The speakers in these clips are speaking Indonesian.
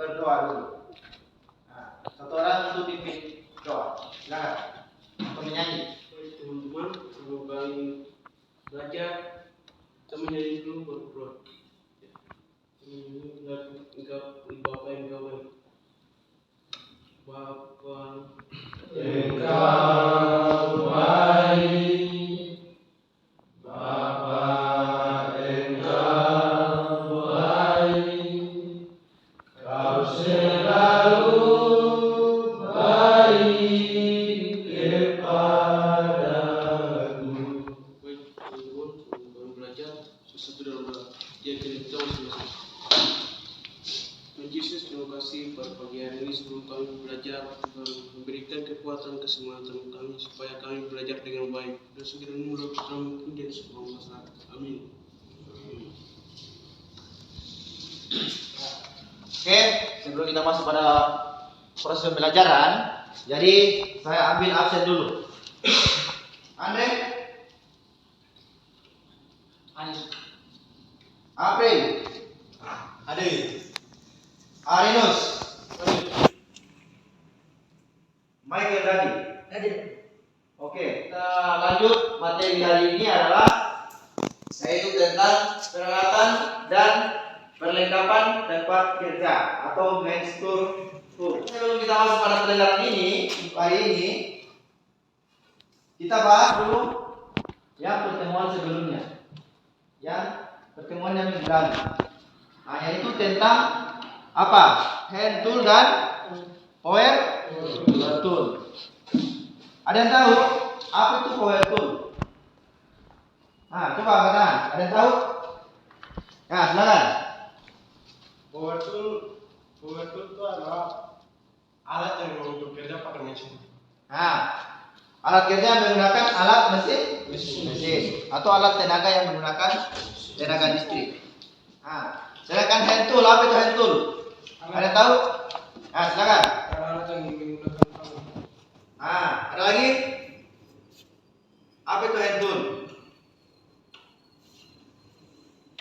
berdoa dulu. Nah, satu orang untuk pimpin doa. Silakan. Atau menyanyi. Teman-teman, sebelum kami belajar, kita menyanyi dulu berdoa. Bapa yang kau Bapa Engkau baik, Bapa Engkau baik, Kau selalu baik kepadaku. baik, teman-teman, sebelum kami belajar, bersatu dalam doa. Dia kita selesai. Tuhan Yesus, terima kasih pada pagi hari ini sebelum kami belajar, memberikan kekuatan keselamatan kami supaya kami belajar dengan baik. Dan segera menurut kami pun jadi sebuah masyarakat. Amin. Oke, sebelum kita masuk pada proses pembelajaran, jadi saya ambil absen dulu. Andre, Anis, April, Ade, Arinus, Michael tadi. Oke, kita lanjut. Materi hari ini adalah yaitu tentang peralatan dan perlengkapan tempat kerja atau menstrual tool. Sebelum kita masuk pada pelajaran ini, hari ini kita bahas dulu yang pertemuan sebelumnya, yang pertemuan yang minggu lalu. Nah, yaitu tentang apa? Hand tool dan power tool. Ada yang tahu apa itu power tool? Nah, coba katakan. Ada yang tahu? Nah, silakan. power tool itu adalah alat yang untuk kerja pakai mesin. Nah, alat kerja yang menggunakan alat mesin atau alat tenaga yang menggunakan tenaga listrik. Nah, silakan hand tool. Apa itu hand tool? Ada yang tahu? Nah, silakan. Alat yang menggunakan tangan. Nah, ada lagi? Apa itu hand tool?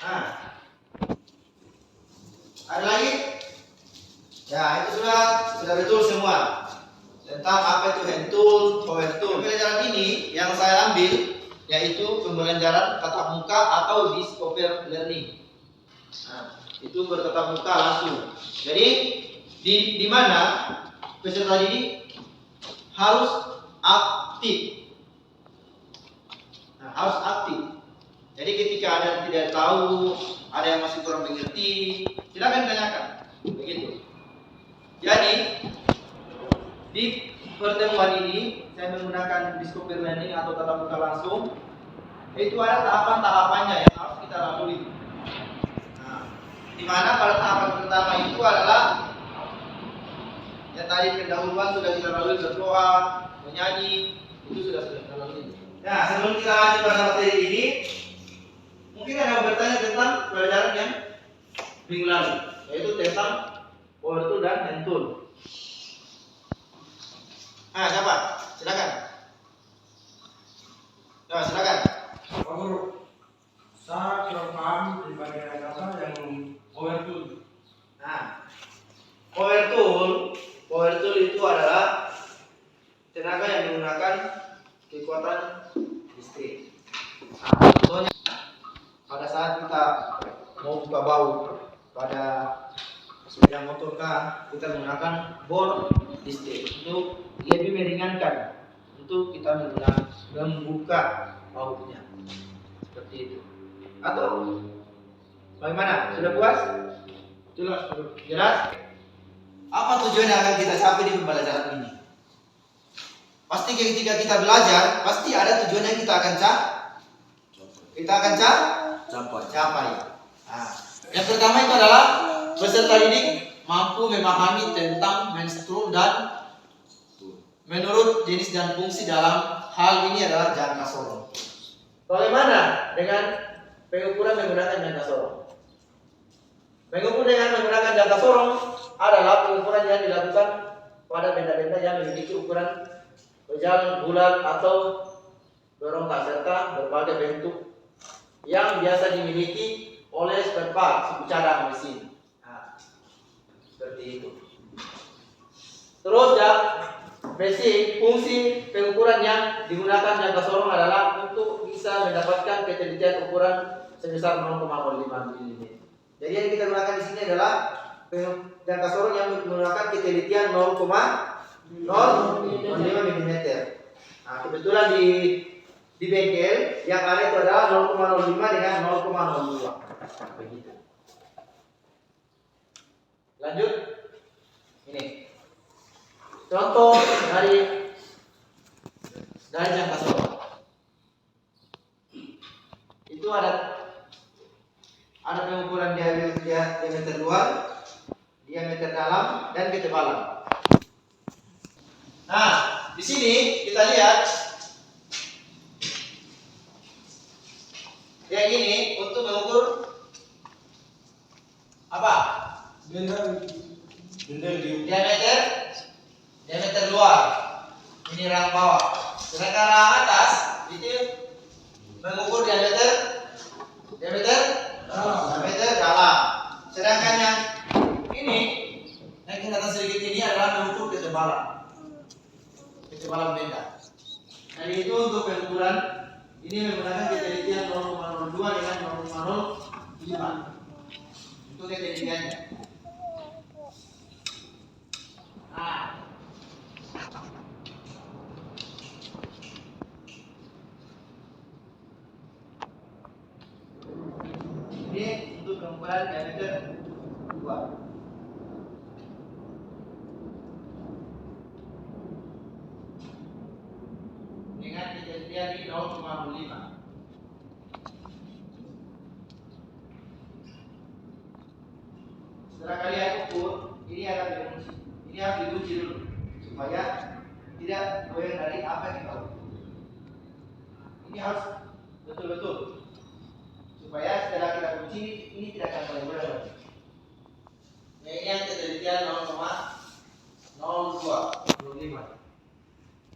Nah, ada lagi? Ya, itu sudah betul semua tentang apa itu hand tool, power tool. Pembelajaran ini yang saya ambil yaitu pembelajaran tatap muka atau discover learning. Nah, itu bertatap muka langsung. Jadi di mana peserta didik harus aktif. Nah, harus aktif. Jadi ketika ada yang tidak tahu, ada yang masih kurang mengerti, silakan tanyakan. Begitu. Jadi di pertemuan ini saya menggunakan discover learning atau tatap muka langsung. Itu ada tahapan-tahapannya yang harus kita lalui. Nah, di mana pada tahapan pertama itu adalah yang tadi pendahuluan sudah kita lalui, berdoa, menyanyi, itu sudah kita lalui. Nah, sebelum kita lanjut pada materi ini, mungkin ada yang bertanya tentang pelajaran yang minggu lalu, yaitu tentang power tool dan hand tool. Nah, siapa? Silakan. Nah, silakan. Pak Guru, saya kurang paham di bagian apa yang power tool. Nah, power tool itu adalah tenaga yang menggunakan kekuatan listrik. Nah, contohnya pada saat kita mau buka baut pada sepeda motor kah, kita menggunakan bor listrik untuk lebih meringankan untuk kita membuka bautnya seperti itu. Atau bagaimana? Sudah puas? Jelas? Apa tujuan yang akan kita capai di pembelajaran ini? Pasti ketika kita belajar, pasti ada tujuan yang kita akan capai. Nah, yang pertama itu adalah peserta didik mampu memahami tentang menstrual dan menurut jenis dan fungsi dalam hal ini adalah jangka sorong. Bagaimana dengan pengukuran menggunakan jangka sorong? Mengukur dengan menggunakan jangka sorong adalah pengukuran yang dilakukan pada benda-benda yang memiliki ukuran pejal, bulat atau berongkak serta berbagai bentuk yang biasa dimiliki oleh spare part suku cadang mesin. Nah, seperti seperti itu. Terus ya, fungsi pengukuran yang digunakan jangka sorong adalah untuk bisa mendapatkan ketelitian ukuran sebesar 0,05 mm. Jadi yang kita gunakan di sini adalah jangka sorong yang menggunakan ketelitian 0,05 mm. Nah, kebetulan di bengkel yang ada itu adalah 0,05 dengan 0,02. Begitu. Lanjut. Ini. Contoh dari jangka sorong. Itu ada pengukuran diameter luar, diameter dalam, dan ketebalan. Nah, di sini kita lihat yang ini untuk mengukur apa? Diameter luar. Ini rang bawah. Sedangkan rang atas itu mengukur diameter dalam. Sedangkan yang ini yang ke atas sedikit ini adalah mengukur ketebalan benda. Jadi itu untuk pengukuran ini menggunakan ketelitian 0,02 dengan 0,05. Itu ketelitiannya. Nah, ini untuk pengukuran diameter 2. Dengan ketelitian di 0,05. Setelah kalian ukur, ini akan dikunci. Ini harus dikunci dulu supaya tidak goyang dari apa yang kita ukur. Ini harus betul-betul supaya setelah kita kunci ini tidak akan goyang. Nah, ini yang ketelitian 0,02.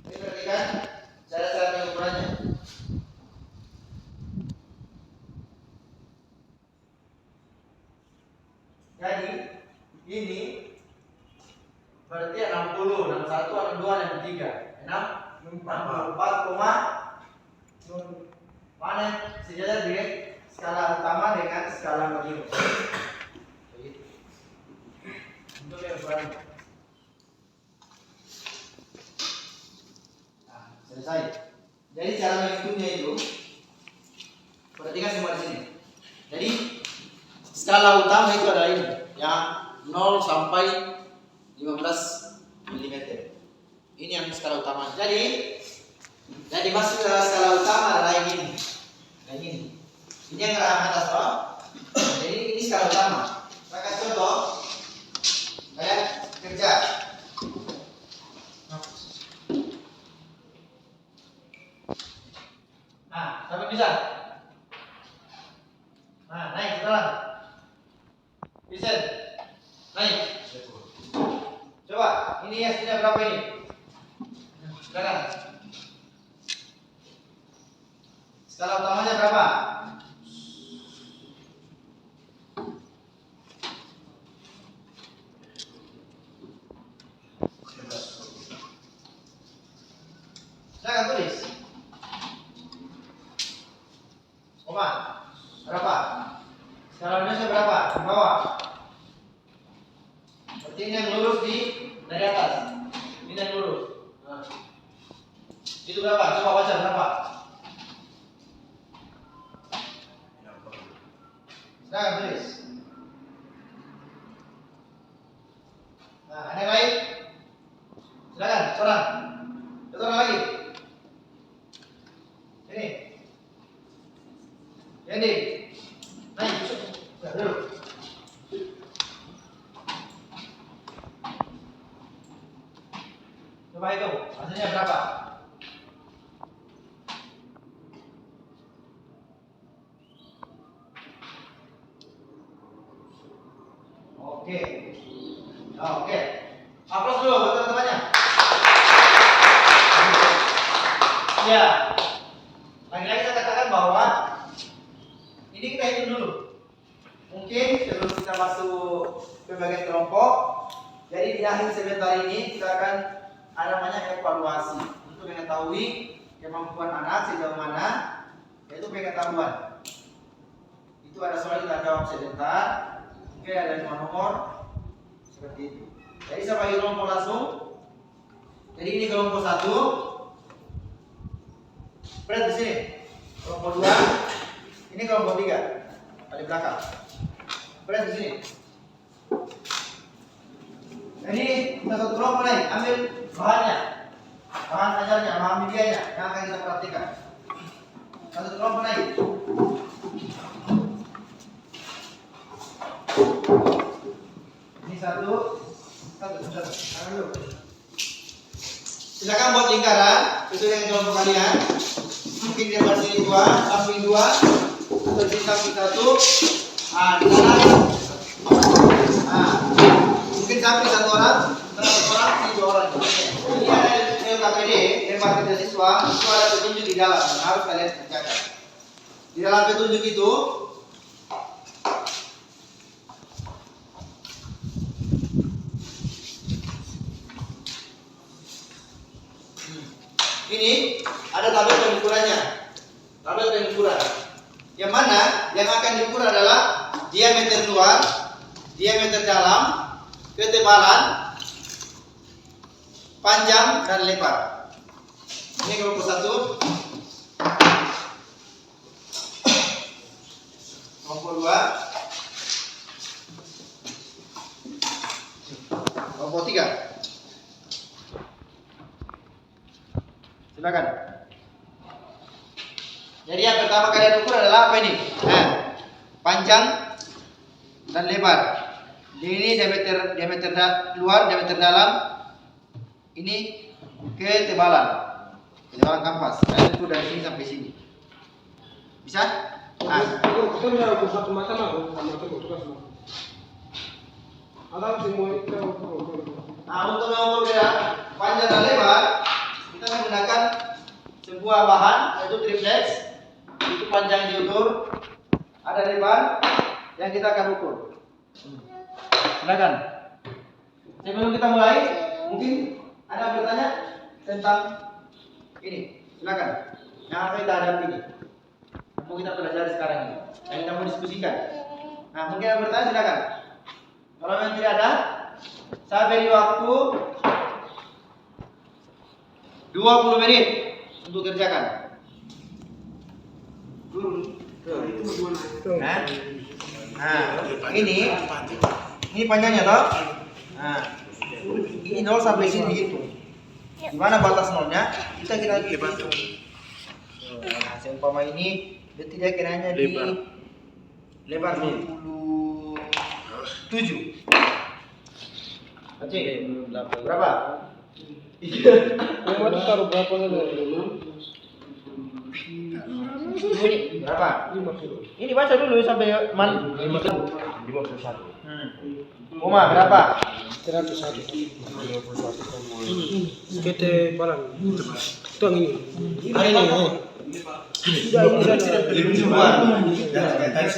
Ini perhatikan cara pengukurannya. Jadi ini berarti 60, 61, 62, 63, 64, mana sejajar dengan skala utama dengan skala minimum. Begitu. Untuk pengukuran. Nah, selesai. Jadi cara menghitungnya itu perhatikan semua di sini. Jadi skala utama itu adalah ini, yang 0 sampai 15 mm. Ini yang skala utama. Jadi masuk ke skala utama adalah yang ini. Yang ini. Ini yang arah atas, toh. Jadi ini skala utama. Saya kasih contoh. Saya kerja. Nah, sampai bisa. Nah, naik jalan. Bisa. Naik. Coba, ini hasilnya berapa ini? Silakan. Skala utamanya berapa? Silakan tulis. Koma. Berapa? Skala Indonesia berapa? Di bawah. Berarti ini yang lurus dari atas. Ini yang lurus. Nah. Itu berapa? Coba baca berapa? Silakan tulis. Nah, ada yang lain? Silakan, seorang. Satu orang lagi. Ini. Jadi, naik. Duduk. Coba itu, hasilnya berapa? Oke. Oke. Aplaus dulu buat teman-temannya. Ya. Lagi-lagi saya katakan bahwa ini kita hitung dulu. Mungkin sebelum kita masuk pembagian kelompok. Jadi di akhir sebentar ini kita akan ada namanya evaluasi untuk mengetahui kemampuan anak sejauh mana, yaitu pengetahuan. Itu ada soal kita jawab sebentar. Mungkin ada 5 nomor seperti itu. Jadi saya bagi kelompok langsung. Jadi ini kelompok 1. Berat di sini. Kelompok 2. Ini kelompok 3. Di belakang. Berat di sini. Jadi kita satu kelompok lain, ambil bahannya, bahan ajarnya, bahan medianya yang akan kita praktikkan. Satu kelompok lain. Ini satu. Silakan buat lingkaran sesuai dengan kelompok kalian. Mungkin di lebar sini 2, samping 2, atau di samping 1. Di sana. Mungkin samping 1 orang, 1 orang, sini 2 orang. Ini ada LKPD, lebar kerja siswa, itu ada petunjuk di dalam yang harus kalian kerjakan. Di dalam petunjuk itu ini ada tabel pengukurannya. Tabel pengukuran. Yang mana yang akan diukur adalah diameter luar, diameter dalam, ketebalan, panjang dan lebar. Ini kelompok 1. Kelompok 2. Kelompok 3. Silakan. Jadi yang pertama kalian ukur adalah apa ini? Panjang dan lebar. Ini diameter luar, diameter dalam. Ini ketebalan kanvas. Kalian ukur dari sini sampai sini. Bisa? Kita udah ukur satu macam aku, sama itu ukur semua. Ada semua itu. Untuk mengukur panjang dan lebar, kita menggunakan sebuah bahan yaitu triplex. Itu panjang diukur, ada lebar yang kita akan ukur. Silakan. Sebelum kita mulai, mungkin ada yang bertanya tentang ini. Silakan. Yang akan kita hadapi ini, mau kita pelajari sekarang ini, yang kita mau diskusikan. Nah, mungkin yang bertanya silakan. Kalau yang tidak ada, saya beri waktu 20 menit untuk kerjakan. Ini panjangnya toh. Ini 0 sampai sini gitu. Di mana batas nolnya? Kita hitung. Seumpama ini berarti dia kiranya di lebar 27. Aceh, berapa? Yang mau taruh berapa saja? Berapa? 50. Ini baca dulu sampai 51. Uma berapa? 101. Kete balang. Tuang ini. Hari ini.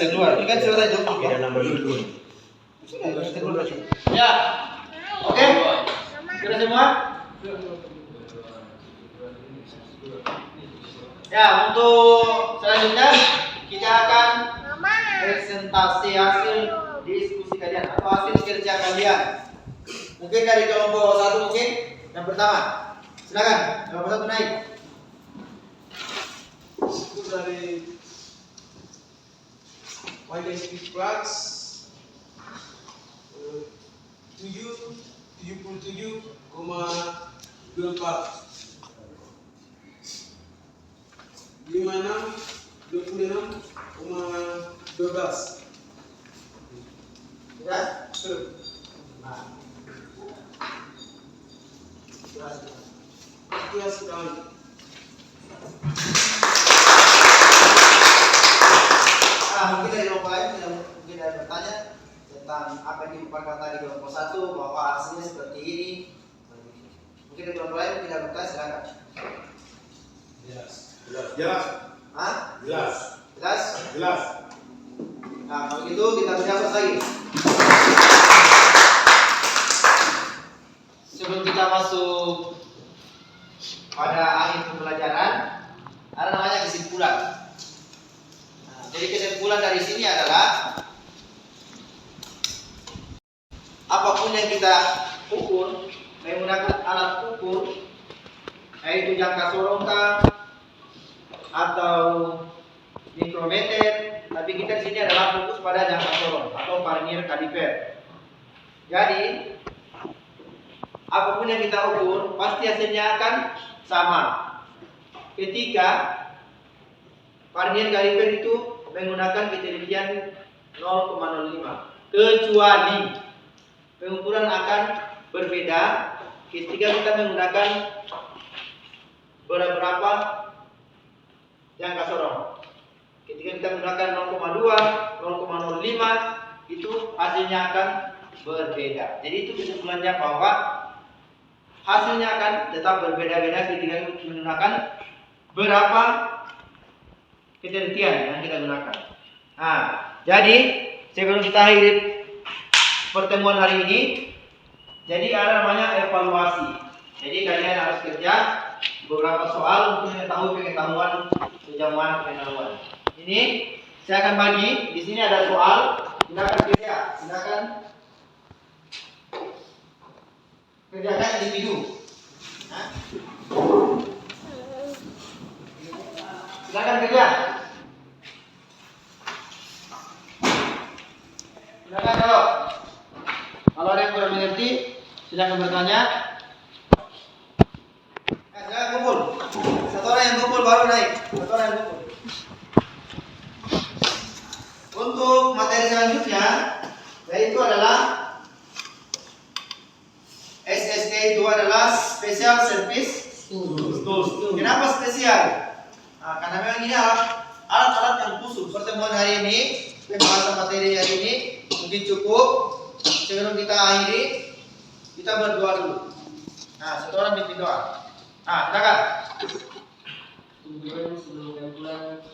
Keluar. Ini kan sudah itu. Ya. Oke. Sudah semua? Ya, untuk selanjutnya kita akan presentasi hasil diskusi kalian atau hasil kerja kalian. Mungkin dari kelompok 1 mungkin yang pertama. Silakan, kelompok 1 naik. Dari YSP Plus 77,24 56,12. Ya? Itu sekali. Mungkin dari kelompok lain mungkin ada bertanya tentang apa yang dipaparkan tadi kelompok 1 bahwa hasilnya seperti ini. Mungkin dari kelompok lain tidak bertanya, silakan. Jelas. Hah? Jelas. Jelas? Jelas. Nah, kalau gitu kita berjasa lagi. masuk pada akhir pembelajaran, ada namanya kesimpulan. Nah, jadi kesimpulan dari sini adalah apapun yang kita ukur menggunakan alat ukur, yaitu jangka sorongkah atau mikrometer, tapi kita di sini adalah fokus pada jangka sorong atau vernier kaliper. Jadi apapun yang kita ukur pasti hasilnya akan sama ketika vernier kaliper itu menggunakan ketelitian 0,05, kecuali pengukuran akan berbeda ketika kita menggunakan beberapa jangka sorong. Ketika kita menggunakan 0,2, 0,05 itu hasilnya akan berbeda. Jadi itu kesimpulannya bahwa hasilnya akan tetap berbeda-beda ketika menggunakan berapa ketelitian yang kita gunakan. Nah, jadi sebelum kita akhiri pertemuan hari ini, jadi ada namanya evaluasi. Jadi kalian harus kerja beberapa soal untuk mengetahui pengetahuan sejauh mana pengetahuan. Ini saya akan bagi. Di sini ada soal. Silakan kerja. Silakan kerjakan individu. Nah. Silakan kerja. Silakan jawab. Kalau ada yang kurang mengerti, silakan bertanya. Silakan kumpul. Satu orang yang kumpul baru naik. Satu orang yang kumpul. Untuk materi selanjutnya, yaitu adalah SST itu adalah Special Service Tools. Kenapa spesial? Nah, karena memang ini alat-alat yang khusus. Pertemuan hari ini, pembahasan materi hari ini mungkin cukup. Sebelum kita akhiri, kita berdoa dulu. Nah, satu orang bimbing doa. Nah, silakan. Tujuan sebelum pulang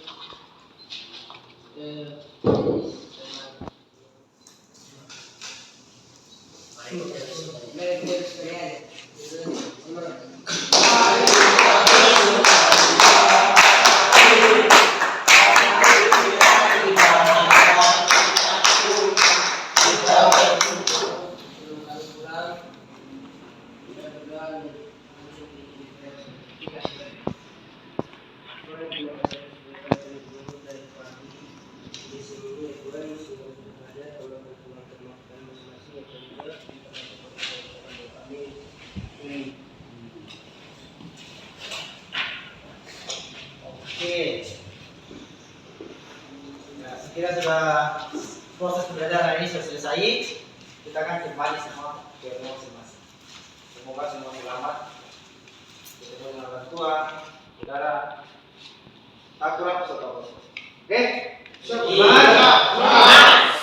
Oke. Nah, sekira sudah proses pembelajaran ini sudah selesai, kita akan kembali semua ke rumah masing-masing. Semoga semua selamat, ketemu dengan orang tua, saudara, tak kurang satu. Oke? Semangat!